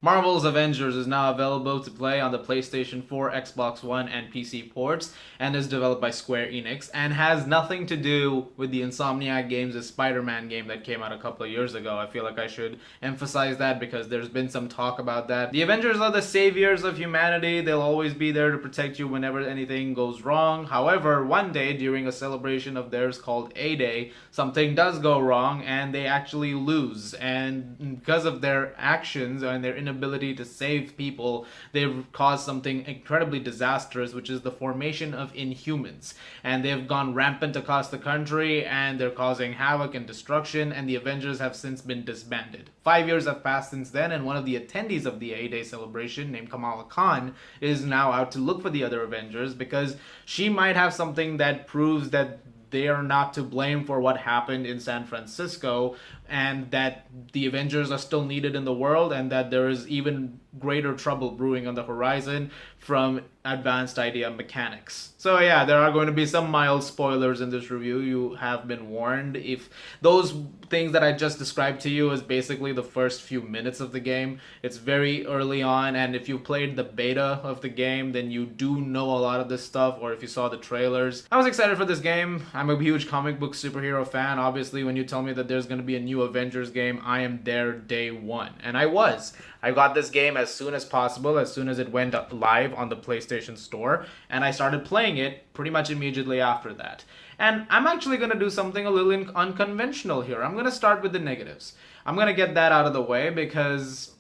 Marvel's Avengers is now available to play on the PlayStation 4, Xbox One, and PC ports, and is developed by Square Enix, and has nothing to do with the Insomniac Games' Spider-Man game that came out a couple of years ago. I feel like I should emphasize that because there's been some talk about that. The Avengers are the saviors of humanity. They'll always be there to protect you whenever anything goes wrong. However, one day during a celebration of theirs called A-Day, something does go wrong and they actually lose. And because of their actions and their inability to save people, they've caused something incredibly disastrous, which is the formation of Inhumans. And they've gone rampant across the country, and they're causing havoc and destruction, and the Avengers have since been disbanded. 5 years have passed since then, and one of the attendees of the A-Day celebration, named Kamala Khan, is now out to look for the other Avengers because she might have something that proves that they are not to blame for what happened in San Francisco, and that the Avengers are still needed in the world, and that there is even greater trouble brewing on the horizon from advanced idea mechanics. So yeah, there are going to be some mild spoilers in this review. You have been warned. If those things that I just described to you is basically the first few minutes of the game, it's very early on, and if you played the beta of the game, then you do know a lot of this stuff, or if you saw the trailers. I was excited for this game. I'm a huge comic book superhero fan. Obviously, when you tell me that there's going to be a new Avengers game, I am there day one. And I was. I got this game as soon as possible, as soon as it went live on the PlayStation Store, and I started playing it pretty much immediately after that. And I'm actually going to do something a little unconventional here. I'm going to start with the negatives. I'm going to get that out of the way because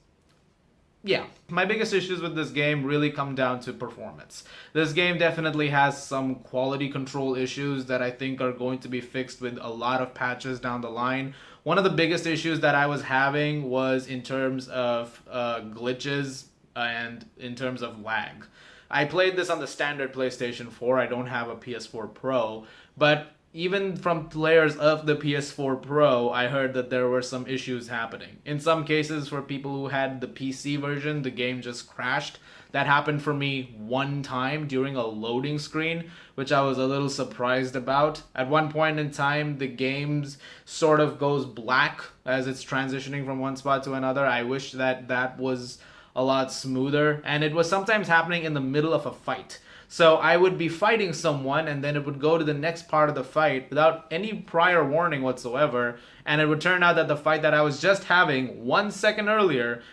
yeah, my biggest issues with this game really come down to performance. This game definitely has some quality control issues that I think are going to be fixed with a lot of patches down the line. One of the biggest issues that I was having was in terms of glitches and in terms of lag. I played this on the standard PlayStation 4. I don't have a PS4 Pro, but even from players of the PS4 Pro, I heard that there were some issues happening. In some cases, for people who had the PC version, the game just crashed. That happened for me one time during a loading screen, which I was a little surprised about. At one point in time, the game sort of goes black as it's transitioning from one spot to another. I wish that that was a lot smoother, and it was sometimes happening in the middle of a fight. So I would be fighting someone, and then it would go to the next part of the fight without any prior warning whatsoever, and it would turn out that the fight that I was just having 1 second earlier,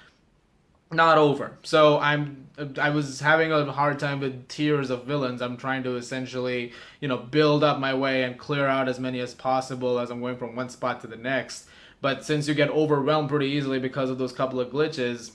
not over. So I was having a hard time with tiers of villains. I'm trying to essentially, build up my way and clear out as many as possible as I'm going from one spot to the next. But since you get overwhelmed pretty easily because of those couple of glitches,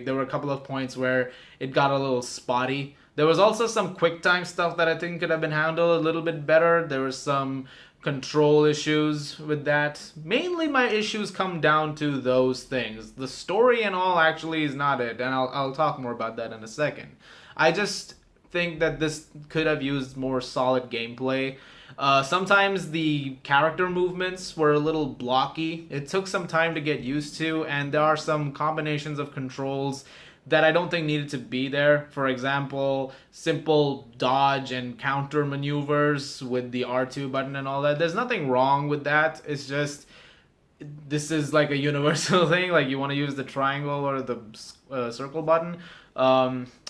there were a couple of points where it got a little spotty. There was also some quick time stuff that I think could have been handled a little bit better. There was some control issues with that. Mainly my issues come down to those things. The story and all actually is not it, and I'll talk more about that in a second. I just think that this could have used more solid gameplay. Sometimes the character movements were a little blocky. It took some time to get used to, and there are some combinations of controls that I don't think needed to be there. For example, simple dodge and counter maneuvers with the R2 button and all that. There's nothing wrong with that. It's just this is like a universal thing. Like you want to use the triangle or the circle button,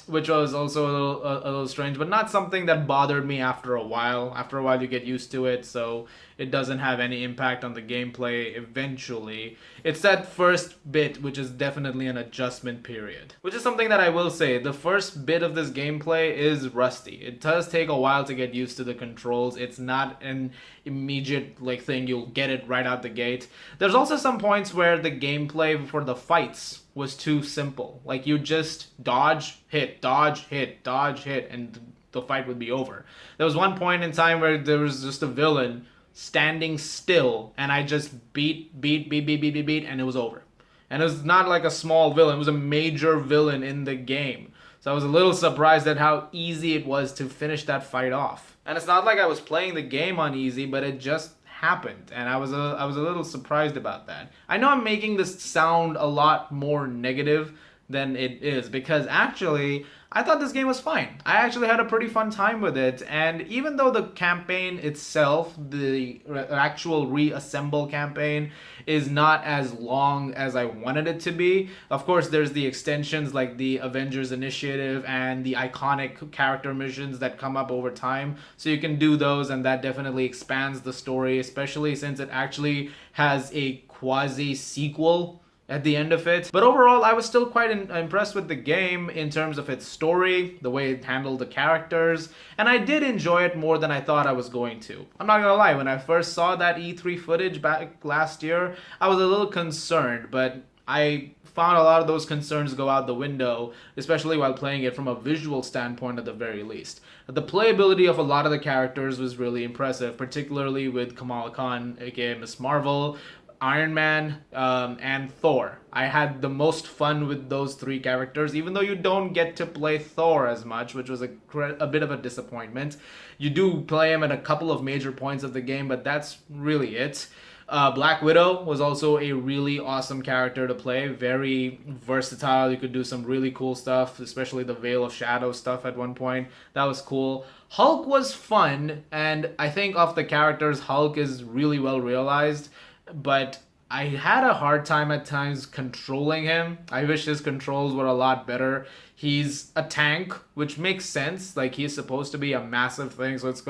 which was also a little strange, but not something that bothered me after a while. After a while, you get used to it, so it doesn't have any impact on the gameplay eventually. It's that first bit, which is definitely an adjustment period. Which is something that I will say, the first bit of this gameplay is rusty. It does take a while to get used to the controls. It's not an immediate thing, you'll get it right out the gate. There's also some points where the gameplay for the fights was too simple. Like you just dodge, hit, dodge, hit, dodge, hit, and the fight would be over. There was one point in time where there was just a villain standing still, and I just beat, and it was over. And it was not like a small villain, it was a major villain in the game. So I was a little surprised at how easy it was to finish that fight off. And it's not like I was playing the game on easy, but it just happened, and I was a little surprised about that. I know I'm making this sound a lot more negative than it is, because actually I thought this game was fine. I actually had a pretty fun time with it, and even though the campaign itself, the actual reassemble campaign, is not as long as I wanted it to be, of course, there's the extensions like the Avengers Initiative and the iconic character missions that come up over time, so you can do those, and that definitely expands the story, especially since it actually has a quasi sequel at the end of it. But overall, I was still quite impressed with the game in terms of its story, the way it handled the characters, and I did enjoy it more than I thought I was going to. I'm not gonna lie, when I first saw that E3 footage back last year, I was a little concerned, but I found a lot of those concerns go out the window, especially while playing it from a visual standpoint at the very least. The playability of a lot of the characters was really impressive, particularly with Kamala Khan, aka Miss Marvel, Iron Man, and Thor. I had the most fun with those three characters, even though you don't get to play Thor as much, which was a bit of a disappointment. You do play him at a couple of major points of the game, but that's really it. Black Widow was also a really awesome character to play, very versatile. You could do some really cool stuff, especially the Veil of Shadow stuff at one point. That was cool. Hulk was fun, and I think of the characters, Hulk is really well realized, but I had a hard time at times controlling him. I wish his controls were a lot better. He's a tank, which makes sense. Like, he's supposed to be a massive thing, so he's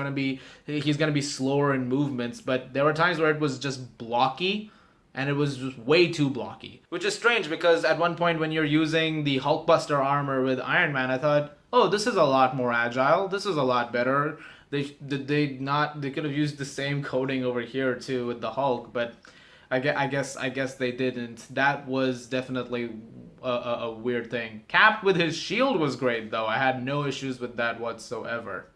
gonna be slower in movements, but there were times where it was just blocky, and it was just way too blocky. Which is strange because at one point when you're using the Hulkbuster armor with Iron Man, I thought, oh, this is a lot more agile. This is a lot better. They could have used the same coding over here too with the Hulk, but I guess they didn't. That was definitely a weird thing. Cap with his shield was great though. I had no issues with that whatsoever.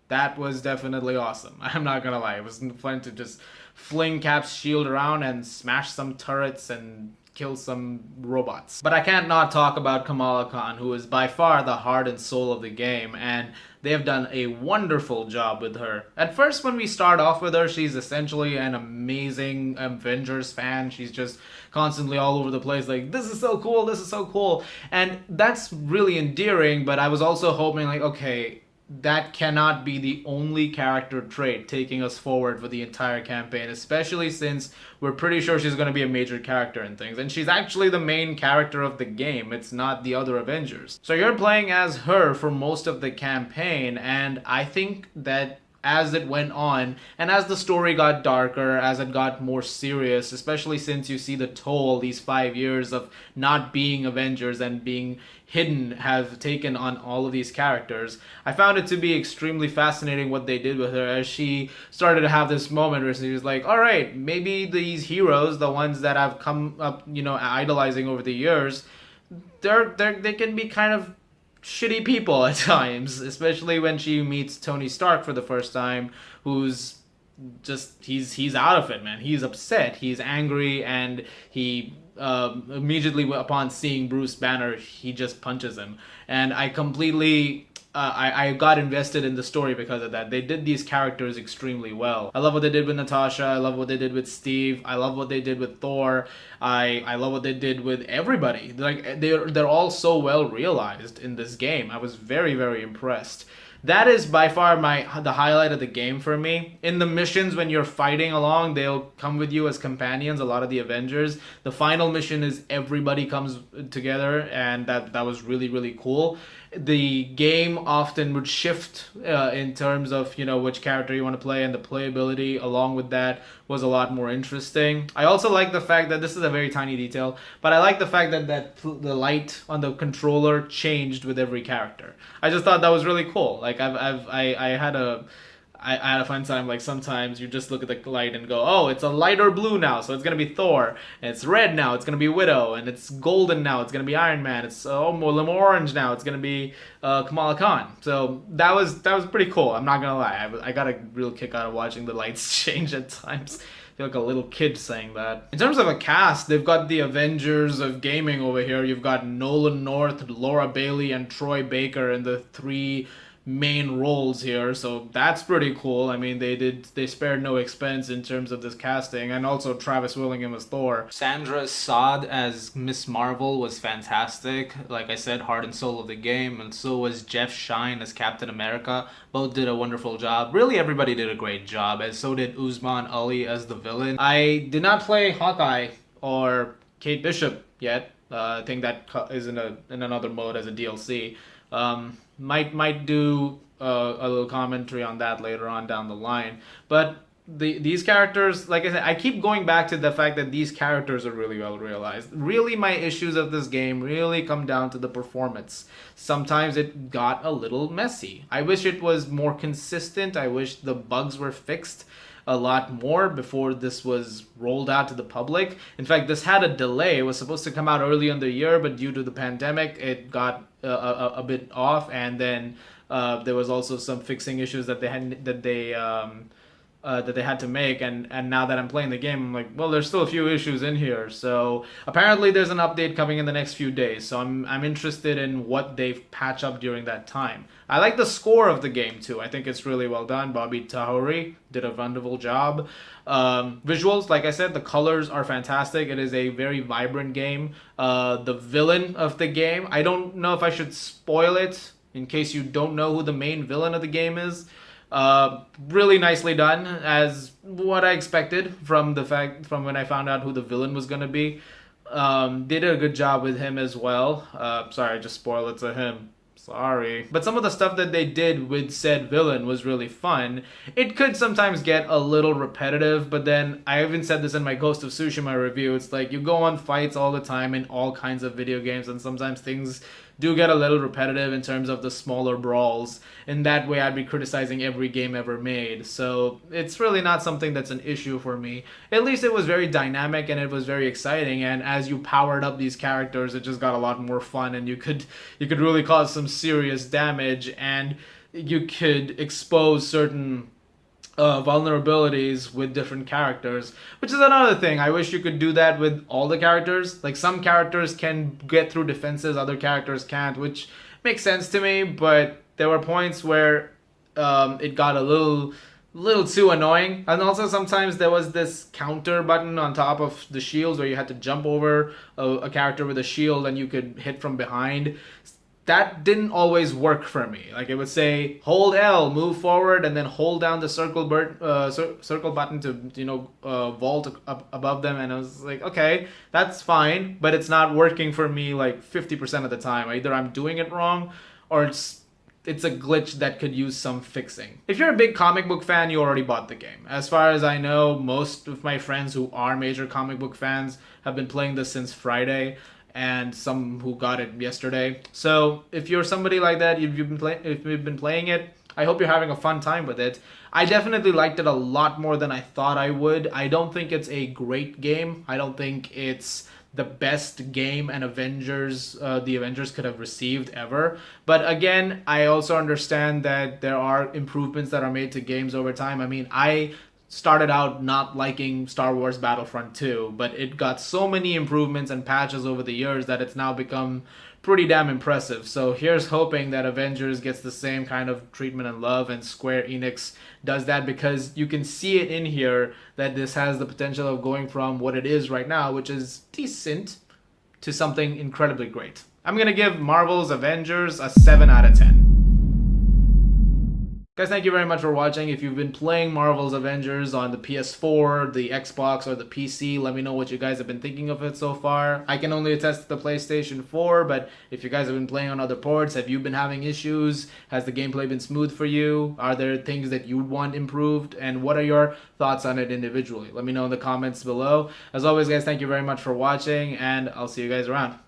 That was definitely awesome. I'm not gonna lie. It was fun to just fling Cap's shield around and smash some turrets and kill some robots. But I can't not talk about Kamala Khan, who is by far the heart and soul of the game, and they have done a wonderful job with her. At first, when we start off with her, she's essentially an amazing Avengers fan. She's just constantly all over the place like, this is so cool, this is so cool. And that's really endearing, but I was also hoping like, okay, that cannot be the only character trait taking us forward for the entire campaign, especially since we're pretty sure she's going to be a major character in things. And she's actually the main character of the game. It's not the other Avengers. So you're playing as her for most of the campaign, and I think that as it went on, and as the story got darker, as it got more serious, especially since you see the toll these 5 years of not being Avengers and being hidden have taken on all of these characters, I found it to be extremely fascinating what they did with her as she started to have this moment where she was like, all right, maybe these heroes, the ones that I've come up, idolizing over the years, they can be kind of shitty people at times, especially when she meets Tony Stark for the first time, who's just he's out of it, man. He's upset, he's angry, and he immediately upon seeing Bruce Banner, he just punches him. And I completely I got invested in the story because of that. They did these characters extremely well. I love what they did with Natasha. I love what they did with Steve. I love what they did with Thor. I love what they did with everybody. Like they're all so well realized in this game. I was very, very impressed. That is by far the highlight of the game for me. In the missions, when you're fighting along, they'll come with you as companions, a lot of the Avengers. The final mission is everybody comes together, and that was really, really cool. The game often would shift in terms of, which character you want to play, and the playability along with that was a lot more interesting. I also like the fact that, this is a very tiny detail, but I like the fact that the light on the controller changed with every character. I just thought that was really cool. Like I had a fun time. Like sometimes you just look at the light and go, oh, it's a lighter blue now, so it's gonna be Thor. And it's red now, it's gonna be Widow. And it's golden now, it's gonna be Iron Man. It's a little more orange now, it's gonna be Kamala Khan. So that was pretty cool. I'm not gonna lie, I got a real kick out of watching the lights change at times. I feel like a little kid saying that. In terms of a cast, they've got the Avengers of gaming over here. You've got Nolan North, Laura Bailey, and Troy Baker in the three main roles here, so that's pretty cool. I mean, they spared no expense in terms of this casting, and also Travis Willingham as Thor. Sandra Saad as Miss Marvel was fantastic. Like I said, heart and soul of the game, and so was Jeff Shine as Captain America. Both did a wonderful job. Really, everybody did a great job, and so did Usman Ali as the villain. I did not play Hawkeye or Kate Bishop yet. I think that is in another mode as a DLC. Might do a little commentary on that later on down the line. But these characters, like I said, I keep going back to the fact that these characters are really well realized. Really, my issues of this game really come down to the performance. Sometimes it got a little messy. I wish it was more consistent. I wish the bugs were fixed a lot more before this was rolled out to the public. In fact, this had a delay. It was supposed to come out early in the year, but due to the pandemic, it got a bit off. And then there was also some fixing issues that they had to make, and now that I'm playing the game, I'm like, well, there's still a few issues in here. So apparently there's an update coming in the next few days, so I'm interested in what they patch up during that time. I like the score of the game too. I think it's really well done. Bobby Tahori did a wonderful job. Visuals, like I said, the colors are fantastic. It is a very vibrant game. The villain of the game, I don't know if I should spoil it in case you don't know who the main villain of the game is. Really nicely done, as what I expected from when I found out who the villain was gonna be. They did a good job with him as well. Sorry, I just spoiled it to him. Sorry. But some of the stuff that they did with said villain was really fun. It could sometimes get a little repetitive, but then I even said this in my Ghost of Tsushima review. It's like you go on fights all the time in all kinds of video games, and sometimes things do get a little repetitive in terms of the smaller brawls. In that way, I'd be criticizing every game ever made. So it's really not something that's an issue for me. At least it was very dynamic and it was very exciting. And as you powered up these characters, it just got a lot more fun, and you could really cause some serious damage, and you could expose certain vulnerabilities with different characters, which is another thing. I wish you could do that with all the characters. Like, some characters can get through defenses, other characters can't, which makes sense to me, but there were points where it got a little too annoying. And also sometimes there was this counter button on top of the shields where you had to jump over a character with a shield and you could hit from behind. That didn't always work for me. Like, it would say hold L, move forward, and then hold down the circle button to vault up above them, and I was like, okay, that's fine, but it's not working for me like 50% of the time. Either I'm doing it wrong, or it's a glitch that could use some fixing. If you're a big comic book fan, you already bought the game. As far as I know, most of my friends who are major comic book fans have been playing this since Friday, and some who got it yesterday. So if you're somebody like that, if you've been playing it, I hope you're having a fun time with it. I definitely liked it a lot more than I thought I would. I don't think it's a great game. I don't think it's the best game the Avengers could have received ever. But again, I also understand that there are improvements that are made to games over time. I mean, I started out not liking Star Wars Battlefront 2, but it got so many improvements and patches over the years that it's now become pretty damn impressive. So here's hoping that Avengers gets the same kind of treatment and love, and Square Enix does that, because you can see it in here that this has the potential of going from what it is right now, which is decent, to something incredibly great. I'm gonna give Marvel's Avengers a 7 out of 10. Guys, thank you very much for watching. If you've been playing Marvel's Avengers on the PS4, the Xbox, or the PC, let me know what you guys have been thinking of it so far. I can only attest to the PlayStation 4, but if you guys have been playing on other ports, have you been having issues? Has the gameplay been smooth for you? Are there things that you want improved? And what are your thoughts on it individually? Let me know in the comments below. As always, guys, thank you very much for watching, and I'll see you guys around.